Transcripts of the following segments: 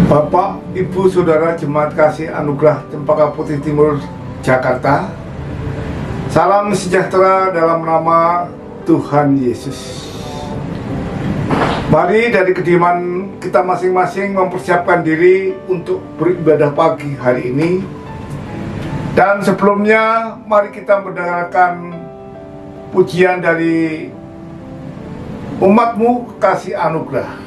Bapak, Ibu, Saudara Jemaat Kasih Anugerah Cempaka Putih Timur, Jakarta. Salam sejahtera dalam nama Tuhan Yesus. Mari dari kediaman kita masing-masing mempersiapkan diri untuk beribadah pagi hari ini. Dan sebelumnya mari kita mendengarkan pujian dari Umatmu Kasih Anugerah.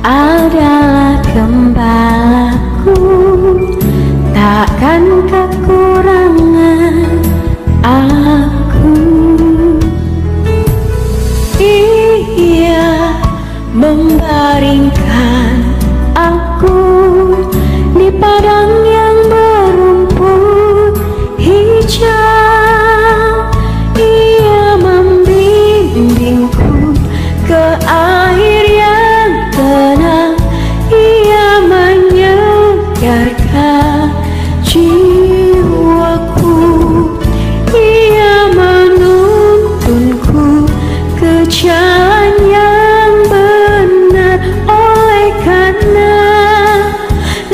Adalah gembalaku, takkan kekurangan aku. Ia membaringkan aku di padang yang berumput hijau. Ia membimbingku ke air yang tenang. Ia menyegarkan jiwaku. Ia menuntunku ke jalan yang benar. Oleh karena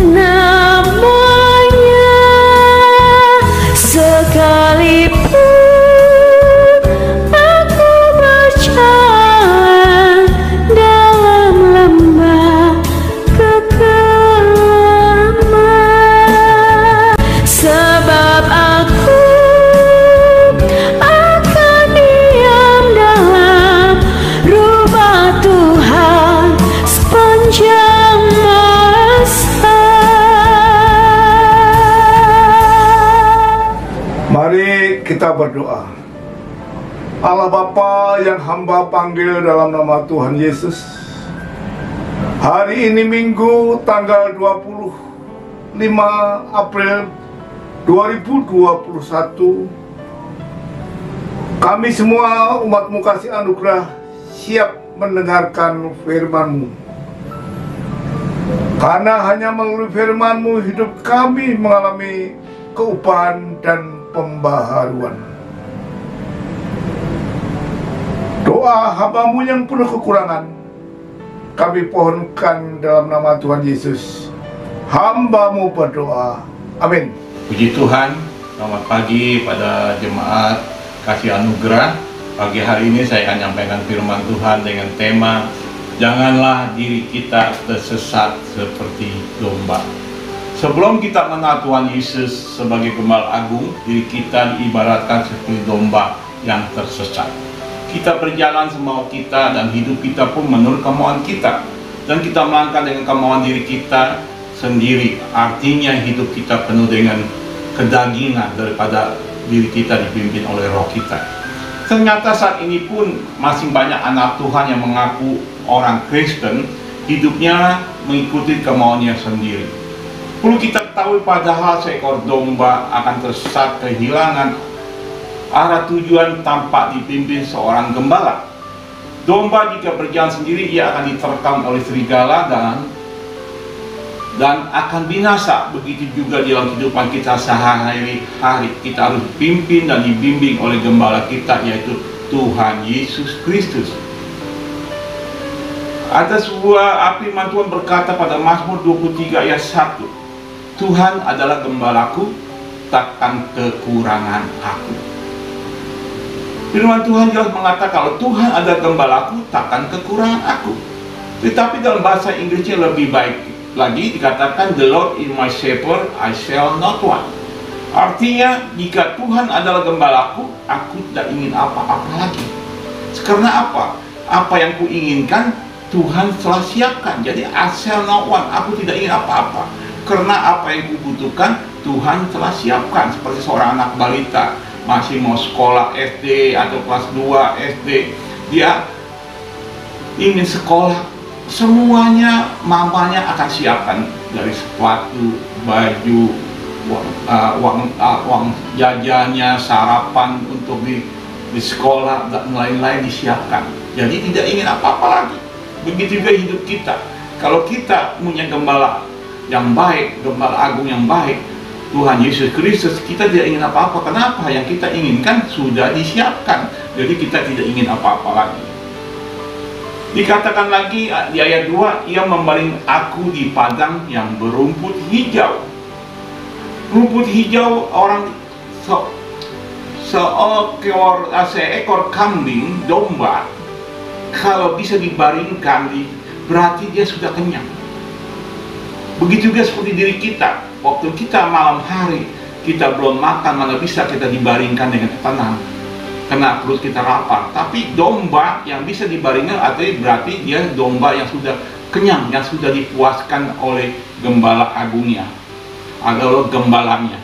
namanya, sekalipun aku berjalan dalam lembah kekelaman, sebab aku akan diam dalam rumah Tuhan sepanjang masa. Mari kita berdoa. Allah Bapa yang hamba panggil dalam nama Tuhan Yesus, hari ini Minggu tanggal 25 April 2021, kami semua umatmu kasih anugerah siap mendengarkan firman-Mu. Karena hanya melalui firman-Mu hidup kami mengalami keubahan dan pembaharuan. Doa hamba-Mu yang penuh kekurangan kami pohonkan dalam nama Tuhan Yesus. Hamba-Mu berdoa. Amin. Puji Tuhan, selamat pagi pada jemaat kasih anugerah. Pagi hari ini saya akan menyampaikan firman Tuhan dengan tema janganlah diri kita tersesat seperti domba. Sebelum kita mengenal Tuhan Yesus sebagai Gembala Agung, diri kita diibaratkan seperti domba yang tersesat. Kita berjalan semau kita dan hidup kita pun menurut kemauan kita, dan kita melangkah dengan kemauan diri kita sendiri. Artinya hidup kita penuh dengan kedagingan daripada diri kita dipimpin oleh roh kita. Ternyata saat ini pun masih banyak anak Tuhan yang mengaku orang Kristen, hidupnya mengikuti kemauannya sendiri. Perlu kita ketahui padahal seekor domba akan tersesat kehilangan arah tujuan tanpa dipimpin seorang gembala. Domba jika berjalan sendiri, ia akan diterkam oleh serigala dan akan binasa. Begitu juga di dalam kehidupan kita sehari-hari, kita harus dipimpin dan dibimbing oleh gembala kita, yaitu Tuhan Yesus Kristus. Ada sebuah firman Tuhan berkata pada Mazmur 23 ayat 1, Tuhan adalah gembalaku, takkan kekurangan aku. Firman Tuhan jelas mengatakan kalau Tuhan adalah gembalaku, takkan kekurangan aku. Tetapi dalam bahasa Inggrisnya lebih baik lagi dikatakan, The Lord is my shepherd, I shall not want. Artinya, jika Tuhan adalah gembalaku, aku tidak ingin apa-apa lagi. Karena apa? Apa yang kuinginkan, Tuhan telah siapkan. Jadi, I shall not want, aku tidak ingin apa-apa. Karena apa yang kubutuhkan, Tuhan telah siapkan. Seperti seorang anak balita, masih mau sekolah SD atau kelas 2 SD, dia ingin sekolah, semuanya mamanya akan siapkan, dari sepatu, baju, uang jajannya, sarapan untuk di sekolah dan lain-lain disiapkan. Jadi tidak ingin apa-apa lagi. Begitu juga hidup kita. Kalau kita punya gembala yang baik, gembala agung yang baik, Tuhan Yesus Kristus, kita tidak ingin apa-apa. Kenapa? Yang kita inginkan sudah disiapkan. Jadi kita tidak ingin apa-apa lagi. Dikatakan lagi di ayat 2, ia membaring aku di padang yang berumput hijau. Rumput hijau, orang seekor kambing, domba, kalau bisa dibaringkan, berarti dia sudah kenyang. Begitu juga seperti diri kita. Waktu kita malam hari, kita belum makan, mana bisa kita dibaringkan dengan tenang, karena perut kita lapar. Tapi domba yang bisa dibaringkan, artinya berarti dia domba yang sudah kenyang, yang sudah dipuaskan oleh gembala agungnya, atau gembalanya.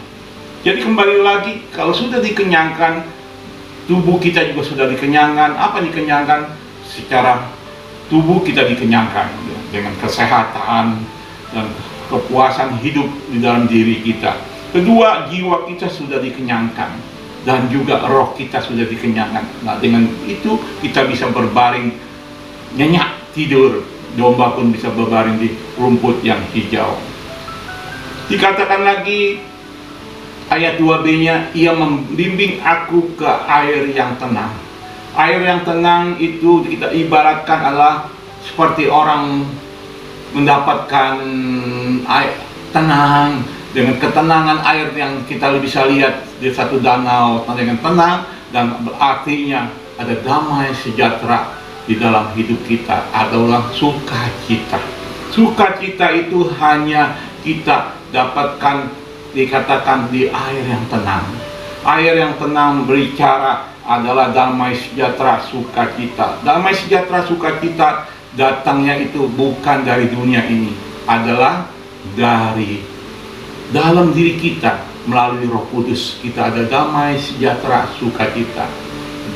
Jadi kembali lagi, kalau sudah dikenyangkan, tubuh kita juga sudah dikenyangkan. Apa dikenyangkan? Secara tubuh kita dikenyangkan dengan kesehatan dan kepuasan hidup di dalam diri kita. Kedua, jiwa kita sudah dikenyangkan dan juga roh kita sudah dikenyangkan. Nah, dengan itu kita bisa berbaring nyenyak tidur. Domba pun bisa berbaring di rumput yang hijau. Dikatakan lagi ayat 2b-nya, ia membimbing aku ke air yang tenang. Air yang tenang itu kita ibaratkan adalah seperti orang mendapatkan air tenang, dengan ketenangan air yang kita bisa lihat di satu danau dengan tenang, dan artinya ada damai sejahtera di dalam hidup kita, adalah sukacita. Sukacita itu hanya kita dapatkan, dikatakan di air yang tenang. Air yang tenang berbicara adalah damai sejahtera sukacita. Damai sejahtera sukacita datangnya itu bukan dari dunia ini, adalah dari dalam diri kita melalui Roh Kudus. Kita ada damai sejahtera sukacita.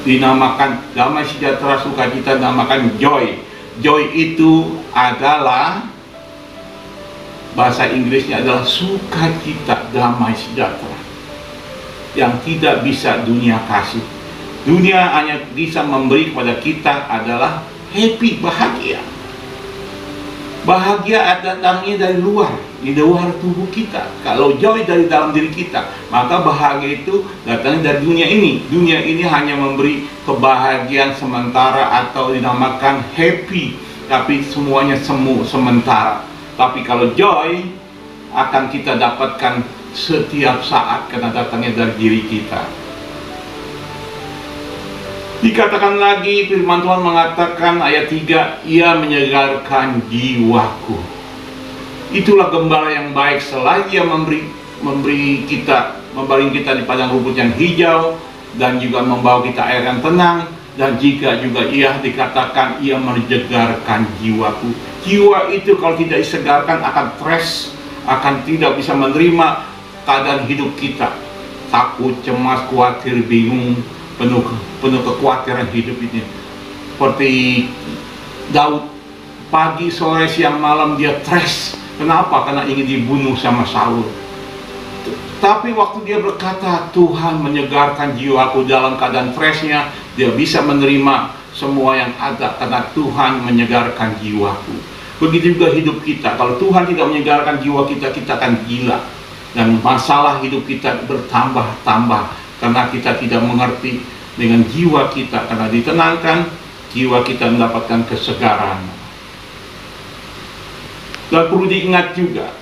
Dinamakan damai sejahtera sukacita, dinamakan joy. Joy itu adalah bahasa Inggrisnya adalah sukacita, damai sejahtera yang tidak bisa dunia kasih. Dunia hanya bisa memberi kepada kita adalah happy, bahagia. Bahagia datangnya dari luar, di luar tubuh kita. Kalau joy dari dalam diri kita, maka bahagia itu datangnya dari dunia ini. Dunia ini hanya memberi kebahagiaan sementara atau dinamakan happy, tapi semuanya semu sementara. Tapi kalau joy akan kita dapatkan setiap saat karena datangnya dari diri kita. Dikatakan lagi, firman Tuhan mengatakan ayat 3, ia menyegarkan jiwaku. Itulah gembala yang baik. Selain dia membaring kita di padang rumput yang hijau, dan juga membawa kita air yang tenang, dan jika juga ia dikatakan ia menyegarkan jiwaku. Jiwa itu kalau tidak disegarkan akan stres, akan tidak bisa menerima keadaan hidup kita. Takut, cemas, khawatir, bingung, penuh kekhawatiran hidup ini. Seperti Daud, pagi, sore, siang, malam dia stres. Kenapa? Karena ingin dibunuh sama Saul. Tapi waktu dia berkata, Tuhan menyegarkan jiwaku, dalam keadaan stresnya, dia bisa menerima semua yang ada karena Tuhan menyegarkan jiwaku. Begitu juga hidup kita. Kalau Tuhan tidak menyegarkan jiwa kita, kita akan gila. Dan masalah hidup kita bertambah-tambah karena kita tidak mengerti dengan jiwa kita. Karena ditenangkan, jiwa kita mendapatkan kesegaran. Dan perlu diingat juga,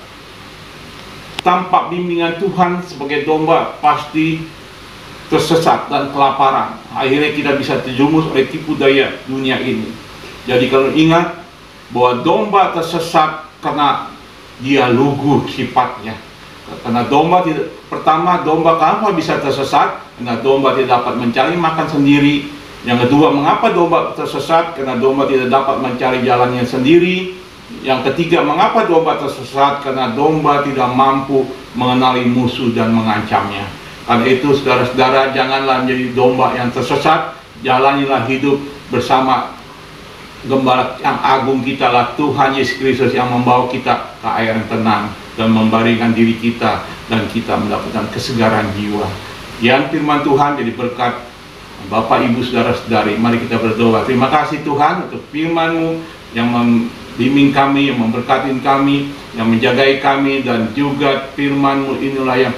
tanpa bimbingan Tuhan sebagai domba pasti tersesat dan kelaparan. Akhirnya kita bisa terjumus oleh tipu daya dunia ini. Jadi kalau ingat bahwa domba tersesat karena dia lugu sifatnya. Karena domba tidak, pertama, domba kenapa bisa tersesat? Karena domba tidak dapat mencari makan sendiri. Yang kedua, mengapa domba tersesat? Karena domba tidak dapat mencari jalannya sendiri. Yang ketiga, mengapa domba tersesat? Karena domba tidak mampu mengenali musuh dan mengancamnya. Karena itu, saudara-saudara, janganlah menjadi domba yang tersesat. Jalanilah hidup bersama Gembala yang agung kita lah, Tuhan Yesus Kristus, yang membawa kita ke air yang tenang dan membaringkan diri kita, dan kita mendapatkan kesegaran jiwa. Yang firman Tuhan jadi berkat Bapak, Ibu, saudara-saudari. Mari kita berdoa. Terima kasih Tuhan untuk firman-Mu yang membimbing kami, yang memberkati kami, yang menjagai kami, dan juga firman-Mu inilah yang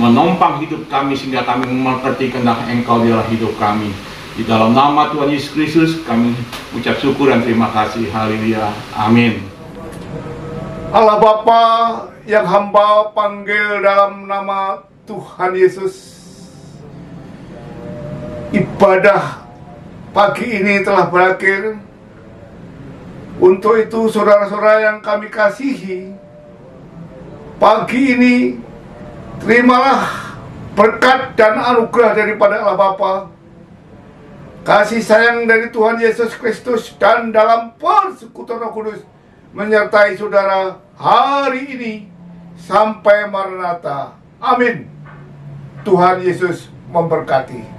menompang hidup kami sehingga kami mengerti kehendak Engkau di dalam hidup kami. Di dalam nama Tuhan Yesus Kristus kami ucap syukur dan terima kasih. Haleluya. Amin. Allah Bapa yang hamba panggil dalam nama Tuhan Yesus, ibadah pagi ini telah berakhir. Untuk itu saudara-saudara yang kami kasihi, pagi ini terimalah berkat dan anugerah daripada Allah Bapa, kasih sayang dari Tuhan Yesus Kristus, dan dalam persekutuan Roh Kudus menyertai saudara hari ini sampai Maranatha. Amin. Tuhan Yesus memberkati.